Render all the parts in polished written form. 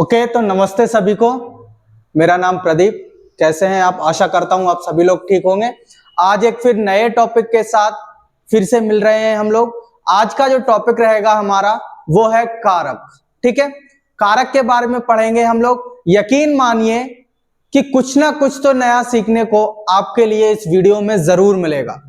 Okay, तो नमस्ते सभी को। मेरा नाम प्रदीप। कैसे हैं आप? आशा करता हूं आप सभी लोग ठीक होंगे। आज एक फिर नए टॉपिक के साथ फिर से मिल रहे हैं हम लोग। आज का जो टॉपिक रहेगा हमारा वो है कारक। ठीक है, कारक के बारे में पढ़ेंगे हम लोग। यकीन मानिए कि कुछ ना कुछ तो नया सीखने को आपके लिए इस वीडियो में जरूर मिलेगा।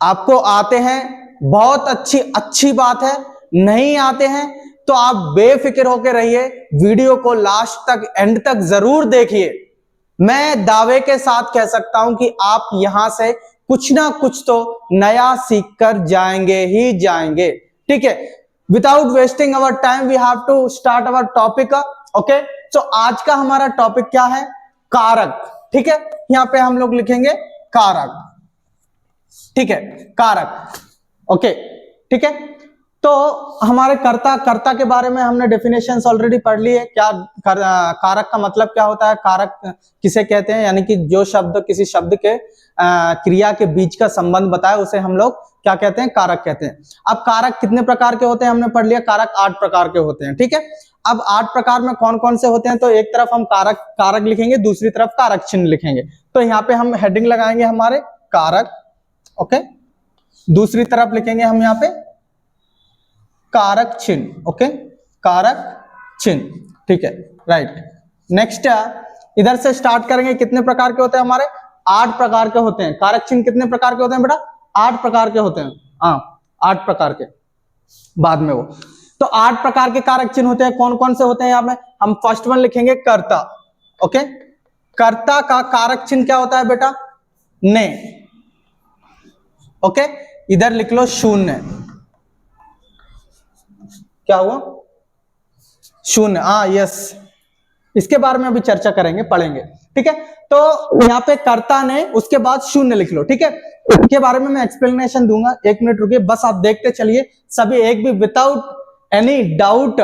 आपको आते हैं, बहुत अच्छी बात है। नहीं आते हैं तो आप बेफिक्र होकर रहिए, वीडियो को लास्ट तक, एंड तक जरूर देखिए। मैं दावे के साथ कह सकता हूं कि आप यहां से कुछ ना कुछ तो नया सीख कर जाएंगे ही जाएंगे। ठीक है, without wasting our time we have to start our topic. Okay, तो आज का हमारा टॉपिक क्या है? कारक। ठीक है, यहां पे हम लोग लिखेंगे कारक। ठीक है, कारक। ओके, ठीक है। तो हमारे कर्ता के बारे में हमने डेफिनेशंस ऑलरेडी पढ़ ली है। क्या कारक का मतलब क्या होता है? कारक किसे कहते हैं? यानी कि जो शब्द किसी शब्द के क्रिया के बीच का संबंध बताए उसे हम लोग क्या कहते हैं? कारक कहते हैं। अब कारक कितने प्रकार के होते हैं हमने पढ़ लिया। कारक 8 प्रकार के होते हैं। ठीक है, अब 8 प्रकार में कौन कौन से होते हैं? तो एक तरफ हम कारक लिखेंगे, दूसरी तरफ कारक चिन्ह लिखेंगे। तो यहाँ पे हम हेडिंग लगाएंगे हमारे कारक। ओके, दूसरी तरफ लिखेंगे हम यहाँ पे कारक चिन्ह। ओके, कारक चिन्ह। ठीक है, राइट। नेक्स्ट इधर से स्टार्ट करेंगे। कितने प्रकार के होते हैं हमारे? 8 प्रकार के होते हैं। कारक चिन्ह कितने प्रकार के होते हैं बेटा? 8 प्रकार के होते हैं। हाँ, 8 प्रकार के, बाद में वो। तो 8 प्रकार के कारक चिन्ह होते हैं। कौन कौन से होते हैं? यहाँ पे हम फर्स्ट वन लिखेंगे कर्ता। ओके, कर्ता का कारक चिन्ह क्या होता है बेटा? ने। ओके, इधर लिख लो शून्य। क्या हुआ? शून्य। हाँ, यस, इसके बारे में अभी चर्चा करेंगे, पढ़ेंगे। ठीक है, तो यहाँ पे कर्ता ने, उसके बाद शून्य लिख लो। ठीक है, इसके बारे में मैं एक्सप्लेनेशन दूंगा। 1 मिनट रुकिए, बस आप देखते चलिए सभी, एक भी विदाउट एनी डाउट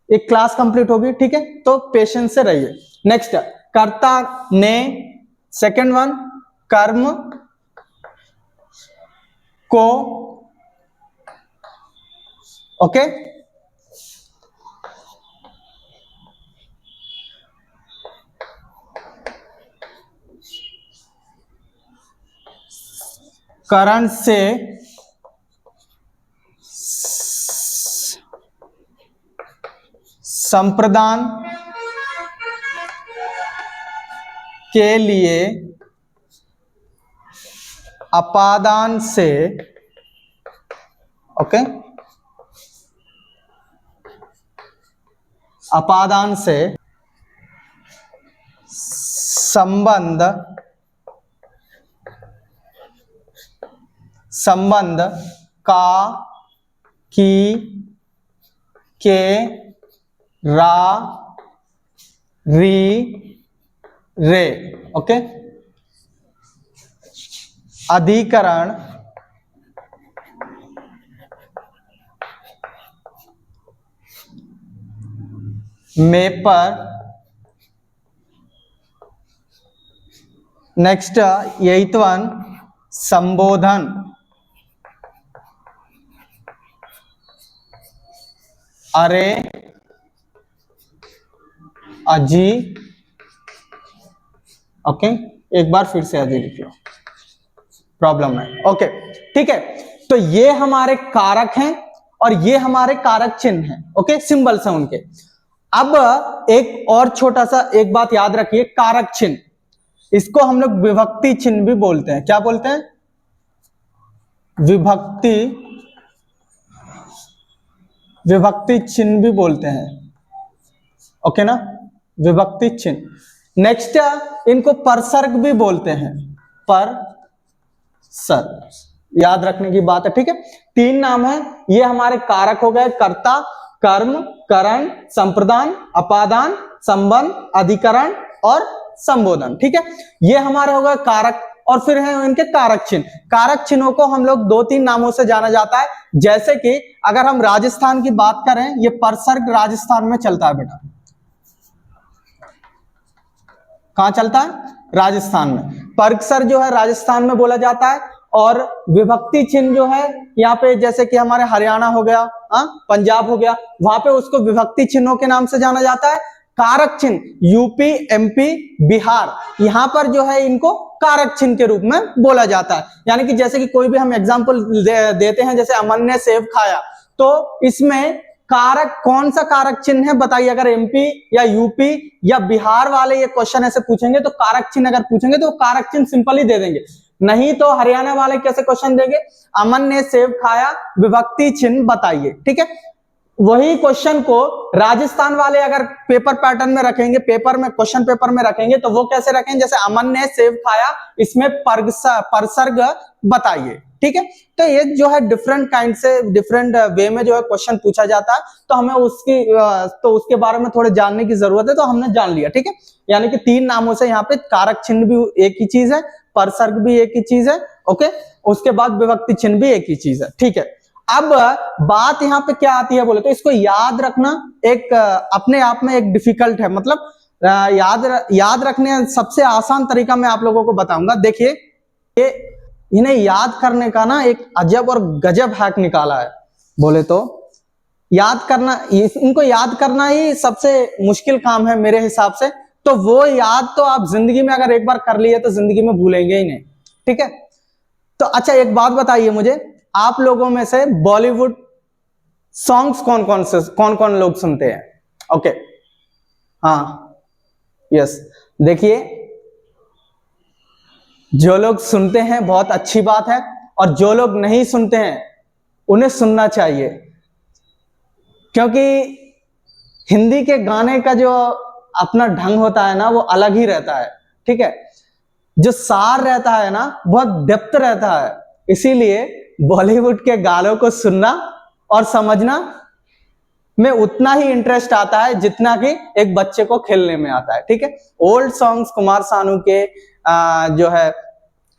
एक क्लास कंप्लीट होगी। ठीक है, तो पेशेंस से रहिए। नेक्स्ट, कर्ता ने। सेकंड वन, कर्म को। ओके, करण से संप्रदान के लिए अपादान से। ओके, अपादान से संबंध का, की, के, रा, री, रे। ओके, अधिकरण में पर। नेक्स्ट, एथ वन, संबोधन। अरे, अजी। ओके, एक बार फिर से अजी लिख लो, प्रॉब्लम है। ओके, ठीक है, तो ये हमारे कारक हैं और ये हमारे कारक चिन्ह हैं। ओके, सिंबल्स हैं उनके। अब एक और छोटा सा एक बात याद रखिए, कारक चिन्ह, इसको हम लोग विभक्ति चिन्ह भी बोलते हैं। क्या बोलते हैं? विभक्ति चिन्ह भी बोलते हैं। ओके ना, विभक्ति चिन्ह। नेक्स्ट, इनको परसर्ग भी बोलते हैं। परसर्ग, याद रखने की बात है। ठीक है, 3 नाम है। ये हमारे कारक हो गए, कर्ता, कर्म, करण, संप्रदान, अपादान, संबंध, अधिकरण और संबोधन। ठीक है, ये हमारे हो गए कारक। और फिर हैं इनके कारक चिन्ह। कारक चिन्हों को हम लोग 2-3 नामों से जाना जाता है। जैसे कि अगर हम राजस्थान की बात करें, ये परसर्ग राजस्थान में चलता है बेटा। कहां चलता है? राजस्थान में। परसर जो है राजस्थान में बोला जाता है। और विभक्ति चिन्ह जो है यहाँ पे, जैसे कि हमारे हरियाणा हो गया, हाँ, पंजाब हो गया, वहां पे उसको विभक्ति चिन्हों के नाम से जाना जाता है। कारक चिन्ह यूपी, एमपी, बिहार, यहाँ पर जो है इनको कारक चिन्ह के रूप में बोला जाता है। यानी कि जैसे कि कोई भी हम एग्जांपल देते हैं, जैसे अमन ने सेब खाया, तो इसमें कारक कौन सा कारक चिन्ह है बताइए। अगर एमपी या यूपी या बिहार वाले ये क्वेश्चन ऐसे पूछेंगे तो कारक चिन्ह अगर पूछेंगे तो कारक चिन्ह सिंपल ही दे देंगे। नहीं तो हरियाणा वाले कैसे क्वेश्चन देंगे, अमन ने सेब खाया, विभक्ति चिन्ह बताइए, ठीक है। वही क्वेश्चन को राजस्थान वाले अगर पेपर पैटर्न में रखेंगे, पेपर में क्वेश्चन पेपर में रखेंगे, तो वो कैसे रखेंगे, जैसे अमन ने सेब खाया, इसमें परसर्ग बताइए, ठीक है। तो ये जो है डिफरेंट काइंड से डिफरेंट वे में जो है क्वेश्चन पूछा जाता है, तो हमें उसके बारे में थोड़े जानने की जरूरत है, तो हमने जान लिया, ठीक है। यानी कि 3 नामों से यहाँ पे कारक चिन्ह भी एक ही चीज है, परसर्ग भी एक ही चीज है, ओके। उसके बाद विभक्ति चिन्ह भी एक ही चीज है, ठीक है। अब बात यहाँ पे क्या आती है बोले तो इसको याद रखना एक अपने आप में एक डिफिकल्ट है, मतलब याद रखने सबसे आसान तरीका मैं आप लोगों को बताऊंगा। देखिए ये इन्हें याद करने का ना एक अजब और गजब हैक निकाला है बोले तो। याद करना, इनको याद करना ही सबसे मुश्किल काम है मेरे हिसाब से। तो वो याद तो आप जिंदगी में अगर एक बार कर लिए तो जिंदगी में भूलेंगे ही नहीं, ठीक है। तो अच्छा एक बात बताइए मुझे, आप लोगों में से बॉलीवुड सॉन्ग्स कौन कौन लोग सुनते हैं? ओके, हाँ, यस। देखिए जो लोग सुनते हैं बहुत अच्छी बात है, और जो लोग नहीं सुनते हैं उन्हें सुनना चाहिए, क्योंकि हिंदी के गाने का जो अपना ढंग होता है ना वो अलग ही रहता है, ठीक है। जो सार रहता है ना बहुत डेप्थ रहता है, इसीलिए बॉलीवुड के गानों को सुनना और समझना में उतना ही इंटरेस्ट आता है जितना कि एक बच्चे को खेलने में आता है, ठीक है। ओल्ड सॉन्ग्स कुमार सानू के जो है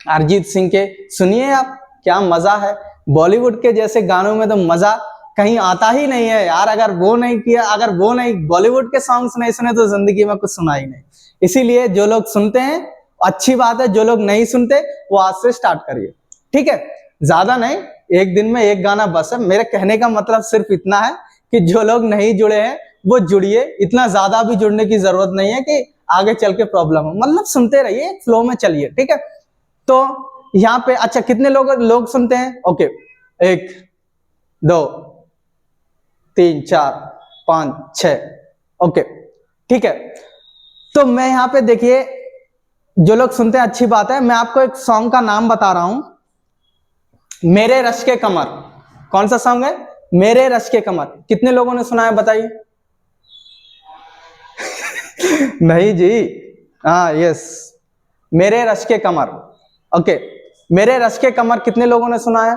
अरिजीत सिंह के सुनिए आप, क्या मजा है। बॉलीवुड के जैसे गानों में तो मजा कहीं आता ही नहीं है यार। अगर वो नहीं बॉलीवुड के सॉन्ग्स नहीं सुने तो जिंदगी में कुछ सुना ही नहीं। इसीलिए जो लोग सुनते हैं अच्छी बात है, जो लोग नहीं सुनते वो आज से स्टार्ट करिए, ठीक है। ज्यादा नहीं, एक दिन में एक गाना बस है। मेरे कहने का मतलब सिर्फ इतना है कि जो लोग नहीं जुड़े हैं वो जुड़िए, इतना ज्यादा भी जुड़ने की जरूरत नहीं है कि आगे चल के प्रॉब्लम हो, मतलब सुनते रहिए, फ्लो में चलिए, ठीक है। तो यहाँ पे अच्छा कितने लोग सुनते हैं? ओके, 1 2 3 4 5 6, ओके, ठीक है। तो मैं यहाँ पे देखिए जो लोग सुनते हैं अच्छी बात है। मैं आपको एक सॉन्ग का नाम बता रहा हूं, मेरे रश के कमर। कौन सा सॉन्ग है? मेरे रश के कमर। कितने लोगों ने सुना है बताइए? नहीं जी, हाँ, यस, मेरे रश के कमर, ओके। मेरे रश के कमर कितने लोगों ने सुना है?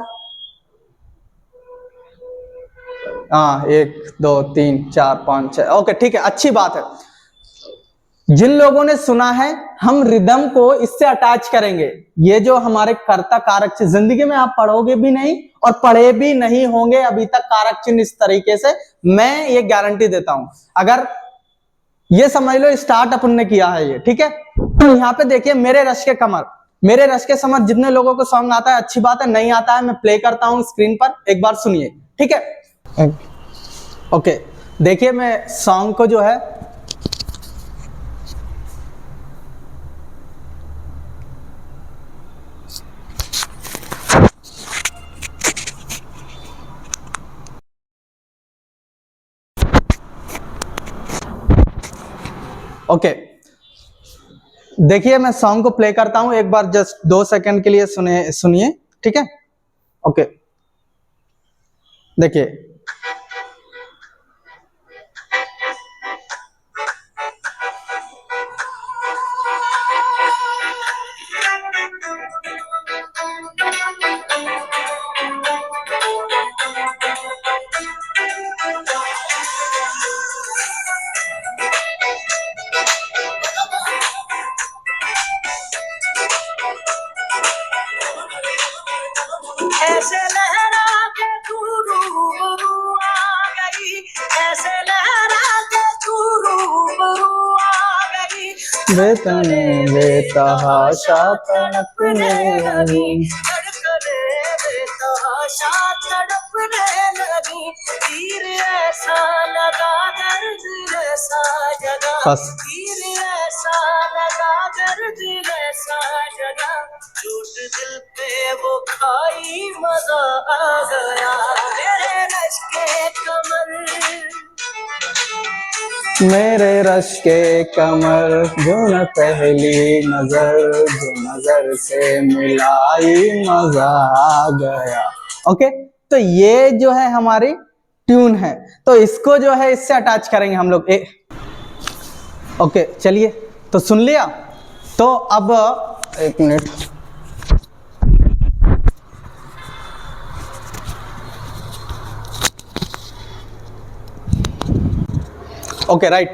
हाँ, 1 2 3 4 5 6, ओके, ठीक है, अच्छी बात है। जिन लोगों ने सुना है, हम रिदम को इससे अटैच करेंगे। ये जो हमारे कर्ता कारक चिन्ह, जिंदगी में आप पढ़ोगे भी नहीं और पढ़े भी नहीं होंगे अभी तक कारक चिन्ह इस तरीके से, मैं ये गारंटी देता हूं। अगर ये समझ लो स्टार्ट अपन ने किया है ये, ठीक है। तो यहाँ पे देखिए मेरे रश के कमर, मेरे रश के समर। जितने लोगों को सॉन्ग आता है अच्छी बात है, नहीं आता है मैं प्ले करता हूं स्क्रीन पर, एक बार सुनिए, ठीक है। ओके, देखिए मैं सॉन्ग को जो है ओके, देखिए मैं सॉन्ग को प्ले करता हूं, एक बार जस्ट 2 सेकंड के लिए सुनिए, ठीक है। ओके, देखिए ऐसे लहरा के तू रूबरू आ गई, ऐसे लहरा के तू रूबरू आ गई, बेतने बेतहाशा तड़पने लगी, धड़कने बेतहाशा तड़पने लगी, तीर ऐसा लगा दर्द ऐसा जगा, बस। तीर ऐसा लगा दर्द ऐसा जगा, चोट दिल पे वो खाई मजा आ गया, मेरे रश के कमर, मेरे रश के कमर, जो न पहली नजर, जो नजर से मिलाई मजा आ गया। ओके, तो ये जो है हमारी ट्यून है, तो इसको जो है इससे अटैच करेंगे हम लोग। ओके चलिए, तो सुन लिया। तो अब एक मिनट, ओके राइट,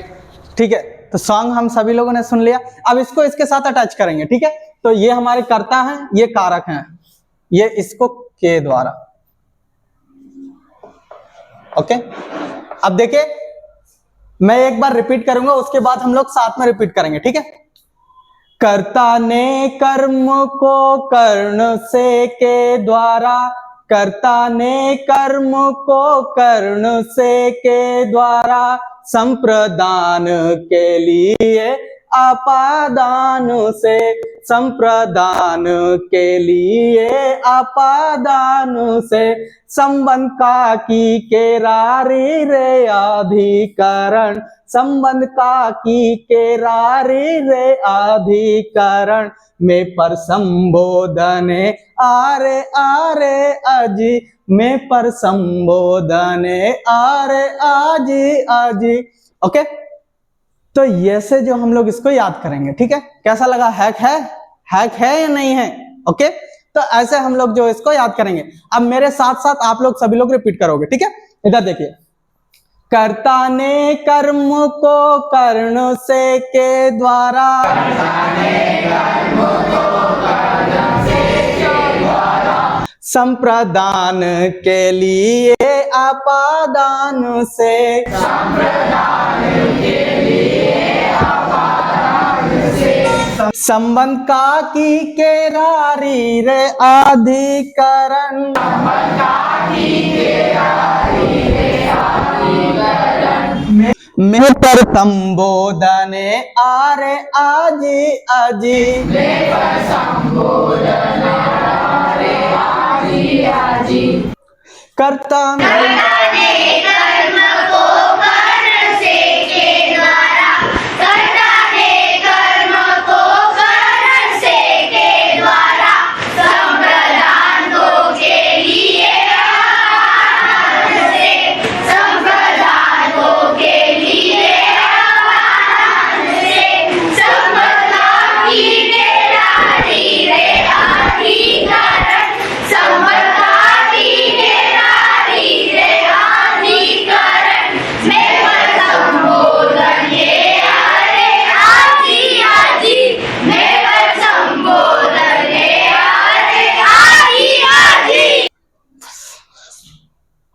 ठीक है। तो सॉन्ग हम सभी लोगों ने सुन लिया, अब इसको इसके साथ अटैच करेंगे, ठीक है। तो ये हमारे कर्ता हैं, ये कारक हैं, ये इसको के द्वारा। ओके, अब देखिए मैं एक बार रिपीट करूंगा, उसके बाद हम लोग साथ में रिपीट करेंगे, ठीक है। कर्ता ने कर्म को कर्ण से के द्वारा, कर्ता ने कर्म को कर्ण से के द्वारा, संप्रदान के लिए आपादान से, संप्रदान के लिए आपादान से, संबंध का की केरारी रे अधिकरण, संबंध का की केरारी रे अधिकरण, में पर संबोधने आरे आरे अजी, में पर संबोधने आरे आजी आजी। ओके, तो ये से जो हम लोग इसको याद करेंगे, ठीक है। कैसा लगा? हैक है, हैक है या नहीं है? ओके, तो ऐसे हम लोग जो इसको याद करेंगे। अब मेरे साथ साथ आप लोग सभी लोग रिपीट करोगे, ठीक है। इधर देखिए, कर्ता ने कर्म को कर्ण से के द्वारा, संप्रदान के लिए आपादान से, संबंध का की केरारी रे अधिकरण, में पर संबोधने आरे आजी आजी, कर्ता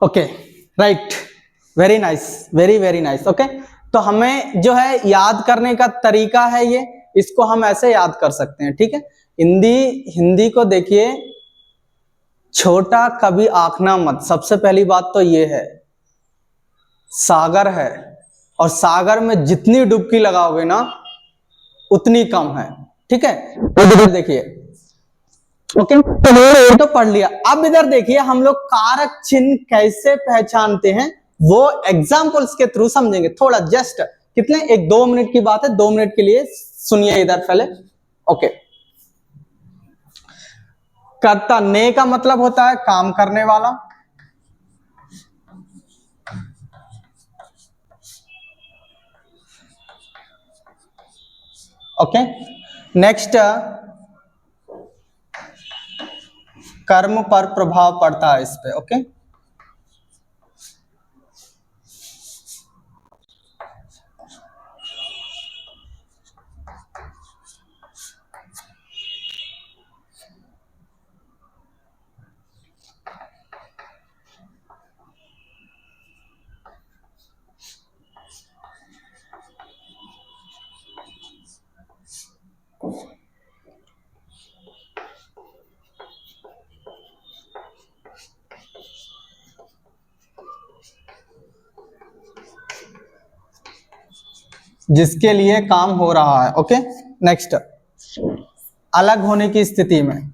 okay right, very nice, very very nice. Okay, तो हमें जो है याद करने का तरीका है ये, इसको हम ऐसे याद कर सकते हैं, ठीक है। हिंदी को देखिए, छोटा कभी आंकना मत, सबसे पहली बात तो ये है। सागर है, और सागर में जितनी डुबकी लगाओगे ना उतनी कम है, ठीक है। इधर देखिए, ओके, तो पढ़ लिया। अब इधर देखिए, हम लोग कारक चिन्ह कैसे पहचानते हैं वो एग्जाम्पल्स के थ्रू समझेंगे। थोड़ा जस्ट कितने, 1-2 मिनट की बात है, 2 मिनट के लिए सुनिए इधर पहले। ओके, कर्ता ने का मतलब होता है काम करने वाला, ओके। नेक्स्ट, कर्म पर प्रभाव पड़ता है इस पे, ओके। जिसके लिए काम हो रहा है। ओके, नेक्स्ट, अलग होने की स्थिति में।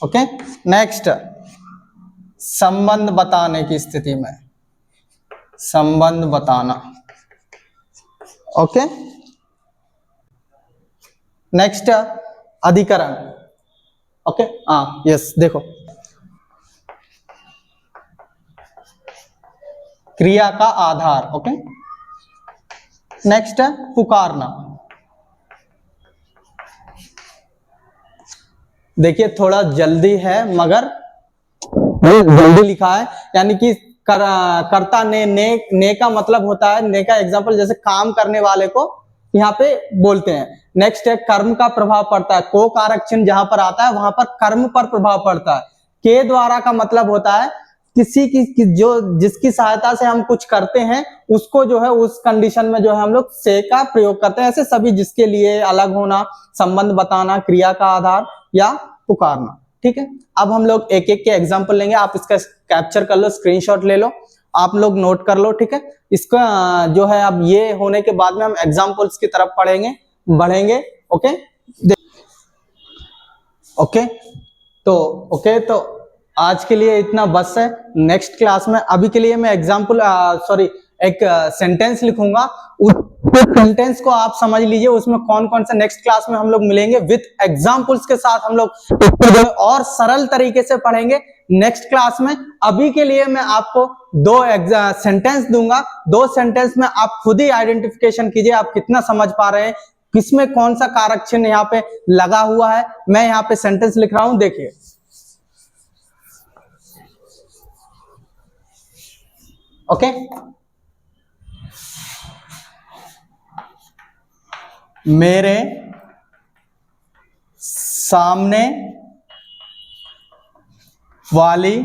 ओके, नेक्स्ट, संबंध बताने की स्थिति में, संबंध बताना। ओके, नेक्स्ट, अधिकरण। ओके, हाँ, यस, देखो, क्रिया का आधार। ओके, नेक्स्ट है पुकारना। देखिए थोड़ा जल्दी है मगर जल्दी लिखा है, यानी कि कर्ता ने का मतलब होता है, ने का एग्जाम्पल जैसे काम करने वाले को यहाँ पे बोलते हैं। नेक्स्ट है कर्म का प्रभाव पड़ता है, को कारक चिन्ह जहां पर आता है वहां पर कर्म पर प्रभाव पड़ता है। के द्वारा का मतलब होता है किसी की जो जिसकी सहायता से हम कुछ करते हैं उसको जो है उस कंडीशन में जो है हम लोग से का प्रयोग करते हैं। ऐसे सभी जिसके लिए, अलग होना, संबंध बताना, क्रिया का आधार या पुकारना। ठीक है, अब हम लोग एक एक के एग्जाम्पल लेंगे, आप इसका कैप्चर कर लो, स्क्रीनशॉट ले लो, आप लोग नोट कर लो। ठीक है, इसका जो है अब ये होने के बाद में हम एग्जाम्पल्स की तरफ बढ़ेंगे। ओके, तो आज के लिए इतना बस है। नेक्स्ट क्लास में, अभी के लिए मैं एक सेंटेंस लिखूंगा, उस सेंटेंस को आप समझ लीजिए, उसमें कौन कौन से नेक्स्ट क्लास में हम लोग मिलेंगे विथ एग्जाम्पल्स के साथ, हम लोग और सरल तरीके से पढ़ेंगे नेक्स्ट क्लास में। अभी के लिए मैं आपको 2 सेंटेंस दूंगा, 2 सेंटेंस में आप खुद ही आइडेंटिफिकेशन कीजिए आप कितना समझ पा रहे हैं, किसमें कौन सा कारक चिन्ह यहाँ पे लगा हुआ है। मैं यहाँ पे सेंटेंस लिख रहा हूं, देखिए। ओके, मेरे सामने वाली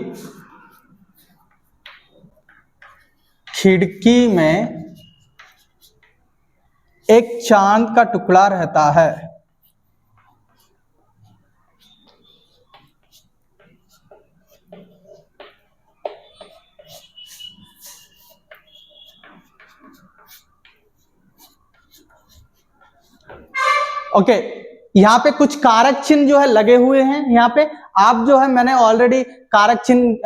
खिड़की में एक चांद का टुकड़ा रहता है। ओके, यहाँ पे कुछ कारक चिन्ह जो है लगे हुए हैं। यहाँ पे आप जो है, मैंने ऑलरेडी कारक चिन्ह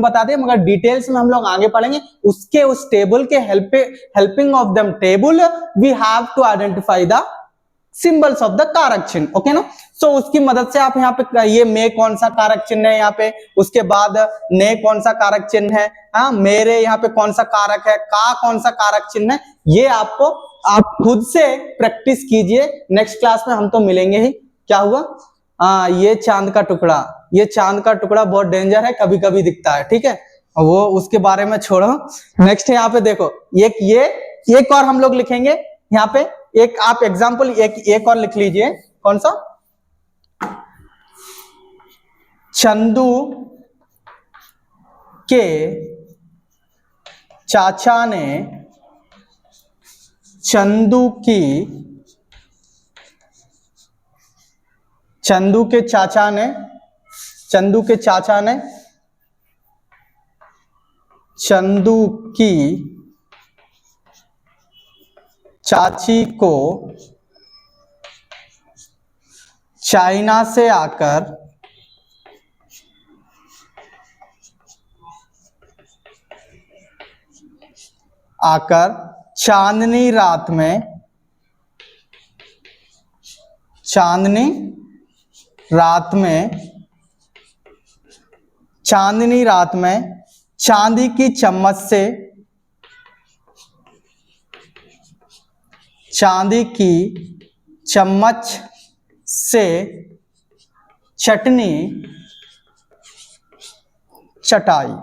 बता दिए, मगर डिटेल्स में हम लोग आगे पढ़ेंगे। उसके उस टेबल के helping of them table we have to identify the symbols of the कारक चिन्ह। ओके ना, सो उसकी मदद से आप यहाँ पे ये में कौन सा कारक चिन्ह है यहाँ पे, उसके बाद ने कौन सा कारक चिन्ह है, हाँ, मेरे यहाँ पे कौन सा कारक है, का कौन सा कारक चिन्ह है, ये आप खुद से प्रैक्टिस कीजिए। नेक्स्ट क्लास में हम तो मिलेंगे ही। क्या हुआ, ये चांद का टुकड़ा बहुत डेंजर है, कभी कभी दिखता है। ठीक है, वो उसके बारे में छोड़ो। नेक्स्ट यहाँ पे देखो, एक और हम लोग लिखेंगे यहाँ पे, एक आप एग्जाम्पल एक और लिख लीजिए। कौन सा, चंदू के चाचा ने चंदू के चाचा ने चंदू की चाची को चाइना से आकर चांदनी रात में चांदी की चम्मच से चटनी चटाई।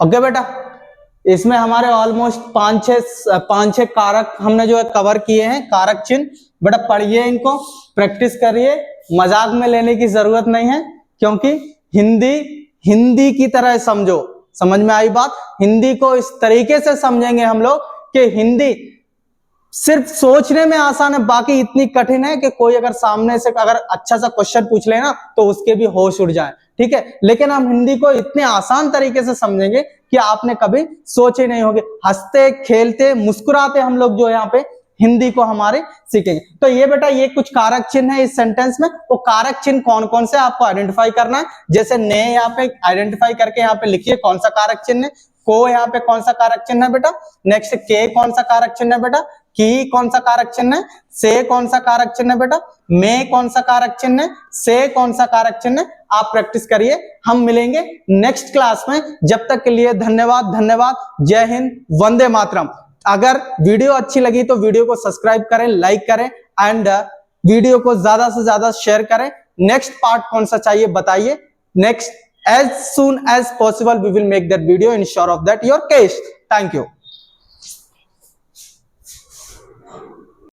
ओके बेटा, इसमें हमारे ऑलमोस्ट 5-6 कारक हमने जो है कवर किए हैं, कारक चिन्ह। बेटा पढ़िए, इनको प्रैक्टिस करिए, मजाक में लेने की जरूरत नहीं है, क्योंकि हिंदी की तरह समझो। समझ में आई बात? हिंदी को इस तरीके से समझेंगे हम लोग कि सिर्फ सोचने में आसान है, बाकी इतनी कठिन है कि कोई अगर सामने से अगर अच्छा सा क्वेश्चन पूछ लेना तो उसके भी होश उड़ जाए, ठीक है। लेकिन हम हिंदी को इतने आसान तरीके से समझेंगे कि आपने कभी सोचे नहीं होंगे। हंसते खेलते मुस्कुराते हम लोग जो यहाँ पे हिंदी को हमारे सीखेंगे। तो ये बेटा ये कुछ कारक चिन्ह है इस सेंटेंस में। वो कारक चिन्ह कौन कौन से आपको आइडेंटिफाई करना है। जैसे ने यहाँ पे आइडेंटिफाई करके यहाँ पे लिखिए कौन सा कारक चिन्ह है। को यहाँ पे कौन सा कारक चिन्ह है बेटा। नेक्स्ट के कौन सा कारक चिन्ह है बेटा। की कौन सा कारक चिन्ह है। से कौन सा कारक चिन्ह है बेटा। में कौन सा कारक चिन्ह है। से कौन सा कारक चिन्ह है। आप प्रैक्टिस करिए। हम मिलेंगे नेक्स्ट क्लास में। जब तक के लिए धन्यवाद धन्यवाद। जय हिंद, वंदे मातरम। अगर वीडियो अच्छी लगी तो वीडियो को सब्सक्राइब करें, लाइक करें एंड वीडियो को ज्यादा से ज्यादा शेयर करें। नेक्स्ट पार्ट कौन सा चाहिए बताइए। Next as soon as possible we will make that video, ensure of that your case. Thank you.